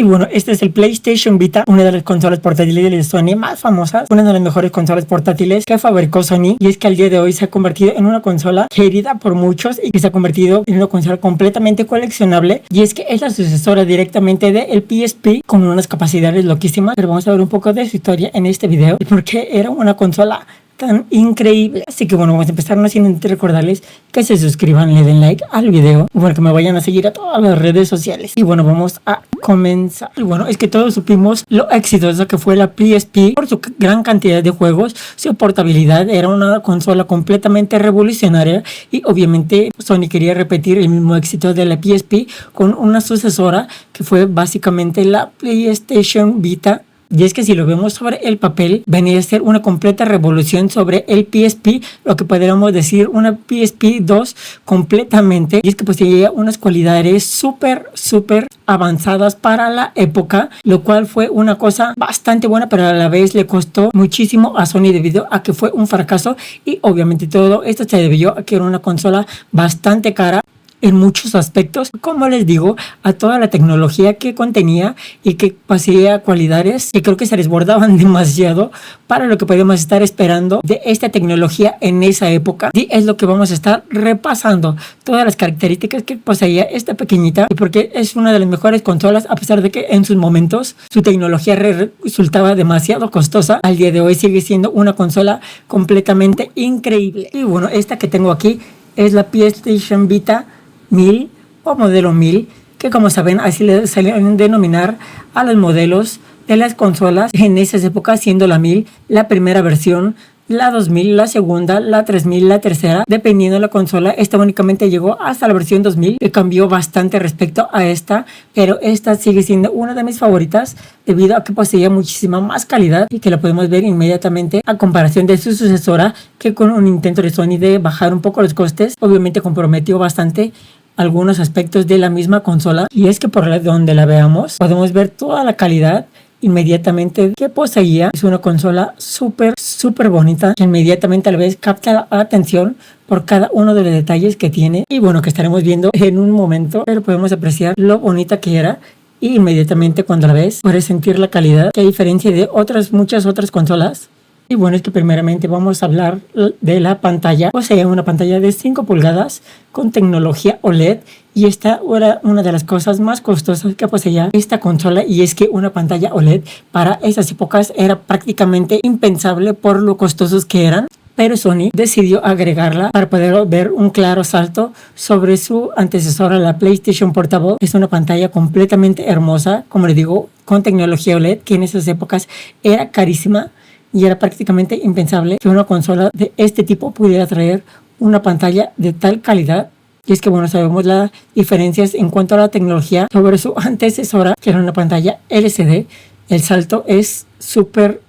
Y bueno, este es el PlayStation Vita, una de las consolas portátiles de Sony más famosas, una de las mejores consolas portátiles que fabricó Sony, y es que al día de hoy se ha convertido en una consola querida por muchos y que se ha convertido en una consola completamente coleccionable, y es que es la sucesora directamente del PSP con unas capacidades loquísimas. Pero vamos a ver un poco de su historia en este video y por qué era una consola tan increíble. Así que bueno, vamos a empezar no sin antes recordarles que se suscriban, le den like al video, y bueno, que me vayan a seguir a todas las redes sociales. Y bueno, vamos a comenzar. Y bueno, es que todos supimos lo exitosa que fue la PSP por su gran cantidad de juegos, su portabilidad. Era una consola completamente revolucionaria, y obviamente Sony quería repetir el mismo éxito de la PSP con una sucesora que fue básicamente la PlayStation Vita. Y es que si lo vemos sobre el papel, venía a ser una completa revolución sobre el PSP, lo que podríamos decir una PSP 2 completamente. Y es que poseía unas cualidades súper avanzadas para la época, lo cual fue una cosa bastante buena, pero a la vez le costó muchísimo a Sony debido a que fue un fracaso. Y obviamente todo esto se debió a que era una consola bastante cara en muchos aspectos, como les digo, a toda la tecnología que contenía y que poseía cualidades que creo que se desbordaban demasiado para lo que podíamos estar esperando de esta tecnología en esa época. Y es lo que vamos a estar repasando, todas las características que poseía esta pequeñita, y porque es una de las mejores consolas, a pesar de que en sus momentos su tecnología resultaba demasiado costosa. Al día de hoy sigue siendo una consola completamente increíble. Y bueno, esta que tengo aquí es la PlayStation Vita 1000 o modelo 1000, que como saben así le salieron denominar a los modelos de las consolas en esas épocas, siendo la 1000 la primera versión, la 2000 la segunda, la 3000 la tercera, dependiendo de la consola. Esta únicamente llegó hasta la versión 2000, que cambió bastante respecto a esta, pero esta sigue siendo una de mis favoritas debido a que poseía muchísima más calidad y que la podemos ver inmediatamente a comparación de su sucesora, que con un intento de Sony de bajar un poco los costes, obviamente comprometió bastante algunos aspectos de la misma consola. Y es que por donde la veamos podemos ver toda la calidad inmediatamente que poseía. Es una consola súper bonita, que inmediatamente a la vez capta la atención por cada uno de los detalles que tiene, y bueno, que estaremos viendo en un momento, pero podemos apreciar lo bonita que era. Y inmediatamente cuando la ves puedes sentir la calidad, que a diferencia de muchas otras consolas. Y bueno, es que primeramente vamos a hablar de la pantalla. Posee una pantalla de 5 pulgadas con tecnología OLED, y esta era una de las cosas más costosas que poseía esta consola, y es que una pantalla OLED para esas épocas era prácticamente impensable por lo costosos que eran. Pero Sony decidió agregarla para poder ver un claro salto sobre su antecesora, la PlayStation Portable. Es una pantalla completamente hermosa, como les digo, con tecnología OLED, que en esas épocas era carísima y era prácticamente impensable que una consola de este tipo pudiera traer una pantalla de tal calidad. Y es que bueno, sabemos las diferencias en cuanto a la tecnología sobre su antecesora, que era una pantalla LCD. El salto es súper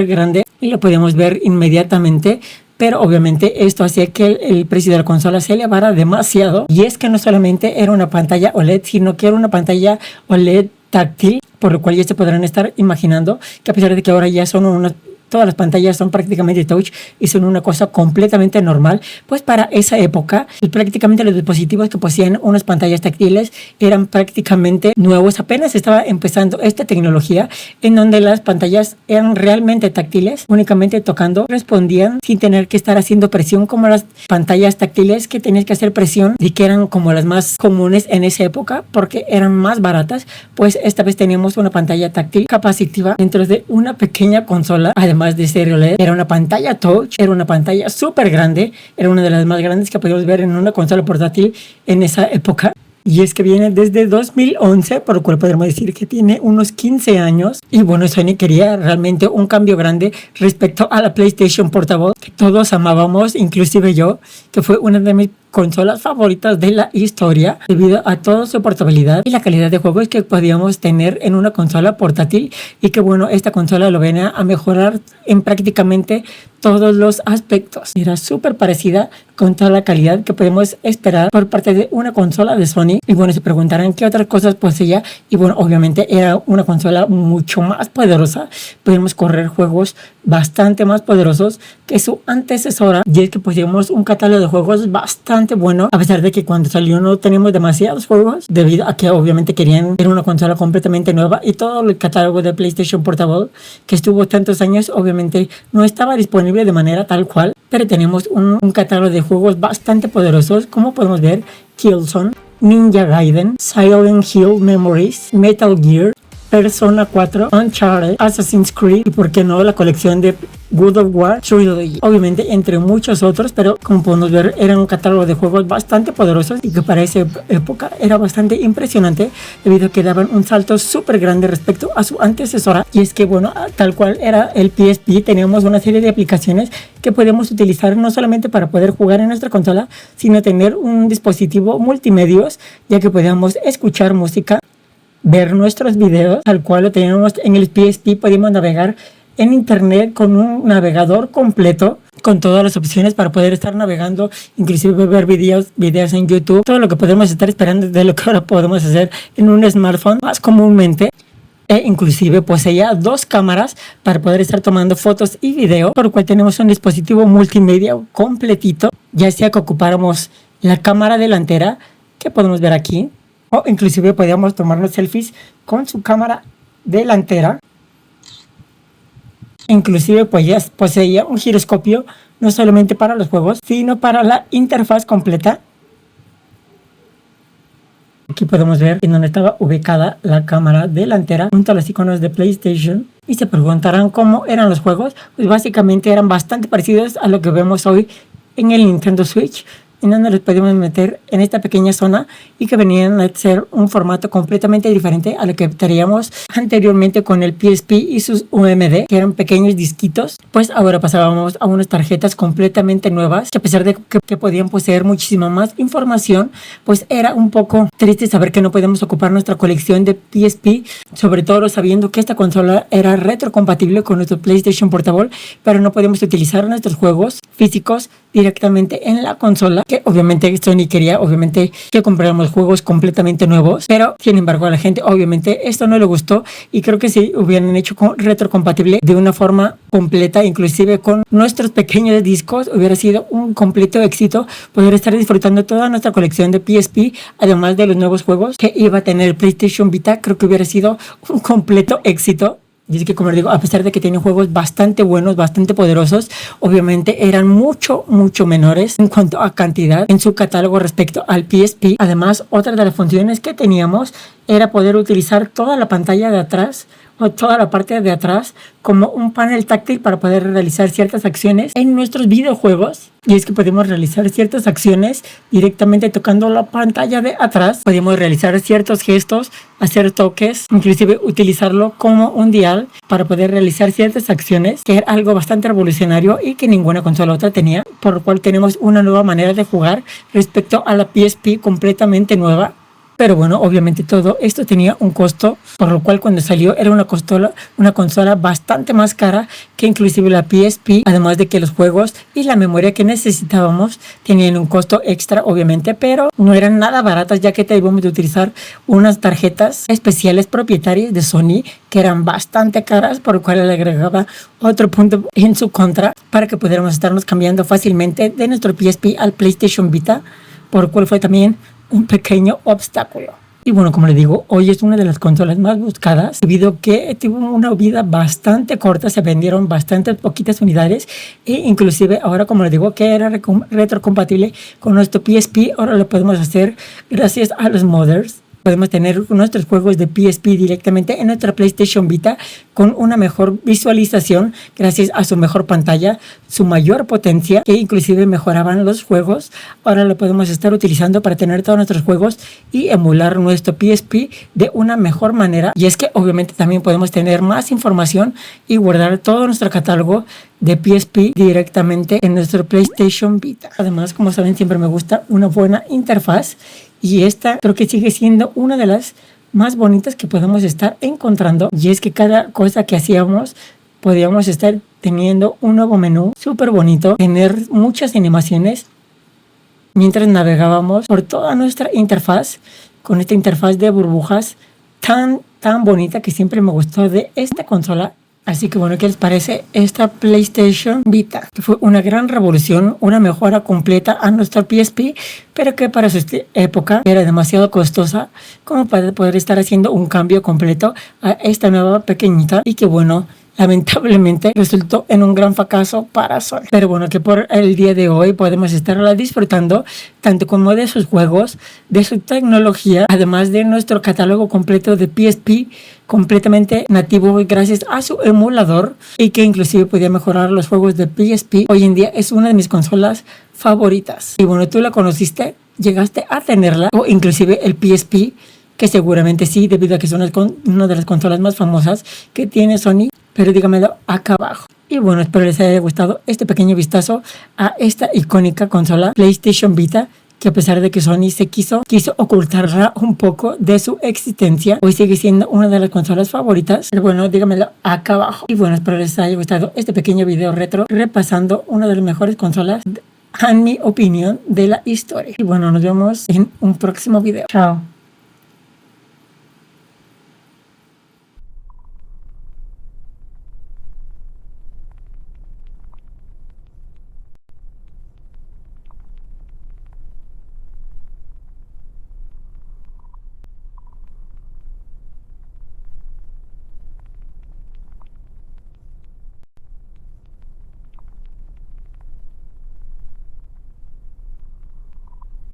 grande y lo podemos ver inmediatamente, pero obviamente esto hacía que el precio de la consola se elevara demasiado. Y es que no solamente era una pantalla OLED, sino que era una pantalla OLED táctil, por lo cual ya se podrán estar imaginando que a pesar de que ahora ya son todas las pantallas son prácticamente touch y son una cosa completamente normal, pues para esa época y prácticamente los dispositivos que poseían unas pantallas táctiles eran prácticamente nuevos. Apenas estaba empezando esta tecnología en donde las pantallas eran realmente táctiles, únicamente tocando respondían sin tener que estar haciendo presión como las pantallas táctiles que tenías que hacer presión, y que eran como las más comunes en esa época porque eran más baratas. Pues esta vez teníamos una pantalla táctil capacitiva dentro de una pequeña consola. Además de ser OLED, era una pantalla touch, era una pantalla súper grande, era una de las más grandes que podíamos ver en una consola portátil en esa época. Y es que viene desde 2011, por lo cual podemos decir que tiene unos 15 años. Y bueno, Sony quería realmente un cambio grande respecto a la PlayStation Portable, que todos amábamos, inclusive yo, que fue una de mis consolas favoritas de la historia debido a toda su portabilidad y la calidad de juegos que podíamos tener en una consola portátil. Y que bueno, esta consola lo venía a mejorar en prácticamente todos los aspectos. Era súper parecida con toda la calidad que podemos esperar por parte de una consola de Sony. Y bueno, se preguntarán qué otras cosas poseía. Y bueno, obviamente era una consola mucho más poderosa. Podemos correr juegos bastante más poderosos que su antecesora, y es que poseíamos un catálogo de juegos bastante bastante bueno, a pesar de que cuando salió no teníamos demasiados juegos, debido a que obviamente querían ver una consola completamente nueva y todo el catálogo de PlayStation Portable que estuvo tantos años obviamente no estaba disponible de manera tal cual, pero tenemos un catálogo de juegos bastante poderosos, como podemos ver: Killzone, Ninja Gaiden, Silent Hill Memories, Metal Gear, Persona 4, Uncharted, Assassin's Creed y por qué no la colección de God of War Trilogy, obviamente entre muchos otros, pero como podemos ver era un catálogo de juegos bastante poderosos y que para esa época era bastante impresionante debido a que daban un salto súper grande respecto a su antecesora. Y es que bueno, tal cual era el PSP, teníamos una serie de aplicaciones que podemos utilizar no solamente para poder jugar en nuestra consola, sino tener un dispositivo multimedios, ya que podíamos escuchar música, ver nuestros videos, al cual lo teníamos en el PSP. Podíamos navegar en internet con un navegador completo, con todas las opciones para poder estar navegando, inclusive ver videos en YouTube, todo lo que podemos estar esperando de lo que ahora podemos hacer en un smartphone más comúnmente. E inclusive poseía 2 cámaras para poder estar tomando fotos y video, por lo cual tenemos un dispositivo multimedia completito, ya sea que ocupáramos la cámara delantera, que podemos ver aquí, o inclusive podíamos tomarnos selfies con su cámara delantera. Inclusive pues ya poseía un giroscopio no solamente para los juegos, sino para la interfaz completa. Aquí podemos ver en donde estaba ubicada la cámara delantera junto a los iconos de PlayStation. Y se preguntarán cómo eran los juegos. Pues básicamente eran bastante parecidos a lo que vemos hoy en el Nintendo Switch, en donde los podemos meter en esta pequeña zona y que venían a ser un formato completamente diferente a lo que teníamos anteriormente con el PSP y sus UMD, que eran pequeños disquitos. Pues ahora pasábamos a unas tarjetas completamente nuevas, que a pesar de que podían poseer muchísima más información, pues era un poco triste saber que no podemos ocupar nuestra colección de PSP, sobre todo sabiendo que esta consola era retrocompatible con nuestro PlayStation Portable, pero no podemos utilizar nuestros juegos físicos directamente en la consola, que obviamente Sony quería obviamente que compráramos juegos completamente nuevos, pero sin embargo a la gente obviamente esto no le gustó, y creo que si hubieran hecho retrocompatible de una forma completa, inclusive con nuestros pequeños discos, hubiera sido un completo éxito poder estar disfrutando toda nuestra colección de PSP, además de los nuevos juegos que iba a tener el PlayStation Vita. Creo que hubiera sido un completo éxito. Y es que, como les digo, a pesar de que tienen juegos bastante buenos, bastante poderosos, obviamente eran mucho menores en cuanto a cantidad en su catálogo respecto al PSP. Además, otra de las funciones que teníamos era poder utilizar toda la pantalla de atrás o toda la parte de atrás como un panel táctil para poder realizar ciertas acciones en nuestros videojuegos. Y es que podemos realizar ciertas acciones directamente tocando la pantalla de atrás. Podemos realizar ciertos gestos, hacer toques, inclusive utilizarlo como un dial para poder realizar ciertas acciones, que era algo bastante revolucionario y que ninguna consola otra tenía, por lo cual tenemos una nueva manera de jugar respecto a la PSP completamente nueva. Pero bueno, obviamente todo esto tenía un costo, por lo cual cuando salió era una consola bastante más cara que inclusive la PSP, además de que los juegos y la memoria que necesitábamos tenían un costo extra obviamente, pero no eran nada baratas, ya que debíamos de utilizar unas tarjetas especiales propietarias de Sony que eran bastante caras, por lo cual le agregaba otro punto en su contra para que pudiéramos estarnos cambiando fácilmente de nuestro PSP al PlayStation Vita, por lo cual fue también un pequeño obstáculo. Y bueno, como les digo, hoy es una de las consolas más buscadas debido a que tuvo una vida bastante corta, se vendieron bastante poquitas unidades, e inclusive ahora, como les digo, que era retrocompatible con nuestro PSP, ahora lo podemos hacer gracias a los modders. Podemos tener nuestros juegos de PSP directamente en nuestra PlayStation Vita con una mejor visualización gracias a su mejor pantalla, su mayor potencia, que inclusive mejoraban los juegos. Ahora lo podemos estar utilizando para tener todos nuestros juegos y emular nuestro PSP de una mejor manera. Y es que obviamente también podemos tener más información y guardar todo nuestro catálogo de PSP directamente en nuestro PlayStation Vita. Además, como saben, siempre me gusta una buena interfaz. Y esta creo que sigue siendo una de las más bonitas que podemos estar encontrando. Y es que cada cosa que hacíamos podíamos estar teniendo un nuevo menú súper bonito, tener muchas animaciones mientras navegábamos por toda nuestra interfaz, con esta interfaz de burbujas tan bonita que siempre me gustó de esta consola. Así que bueno, ¿qué les parece esta PlayStation Vita? Que fue una gran revolución, una mejora completa a nuestro PSP, pero que para su época era demasiado costosa como para poder estar haciendo un cambio completo a esta nueva pequeñita, y que bueno, lamentablemente resultó en un gran fracaso para Sony. Pero bueno, que por el día de hoy podemos estarla disfrutando tanto como de sus juegos, de su tecnología, además de nuestro catálogo completo de PSP completamente nativo gracias a su emulador, y que inclusive podía mejorar los juegos de PSP. Hoy en día es una de mis consolas favoritas. Y bueno, ¿tú la conociste? ¿Llegaste a tenerla? O inclusive el PSP, que seguramente sí, debido a que son una de las consolas más famosas que tiene Sony. Pero dígamelo acá abajo. Y bueno, espero les haya gustado este pequeño vistazo a esta icónica consola PlayStation Vita, que a pesar de que Sony se quiso ocultarla un poco de su existencia, hoy sigue siendo una de las consolas favoritas. Pero bueno, dígamelo acá abajo. Y bueno, espero les haya gustado este pequeño video retro repasando una de las mejores consolas, en mi opinión, de la historia. Y bueno, nos vemos en un próximo video. Chao.